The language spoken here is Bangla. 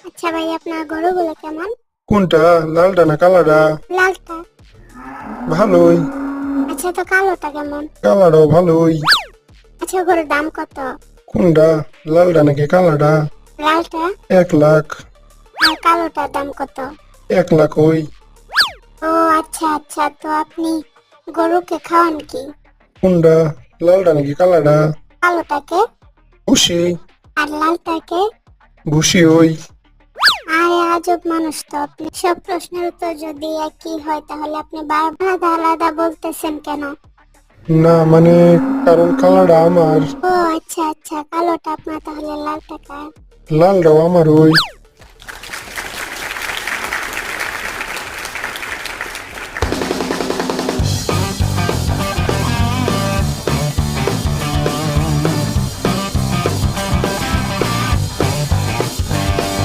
আচ্ছা ভাই, আপনার গরুগুলো কেমন? কোনটা, লালটা না কালাটা? লালটা। ভালোই। আচ্ছা, তো কালোটা কেমন? কালাটাও ভালোই। আচ্ছা, গরুর দাম কত? কোনটা, লালটা নাকি কালাটা? লালটা। 1 লাখ। আর কালোটার দাম কত? 1 লাখ ওই। ও আচ্ছা আচ্ছা, তো আপনি গরুকে খাওয়ান কি? কোনটা, লালটা নাকি কালাটা? কালোটাকে। ভুসি। আর লালটাকে। ভুসি ওই। আরে আজব মানুষ তো আপনি, সব প্রশ্নের উত্তর যদি একই হয় তাহলে আপনি বারবার আলাদা আলাদা বলতেছেন কেন? না মানে, কারণ কালাটা আমার, ও আচ্ছা আচ্ছা, কালোটা আপনার, তাহলে লালটা কার? লালটাও আমার ওই।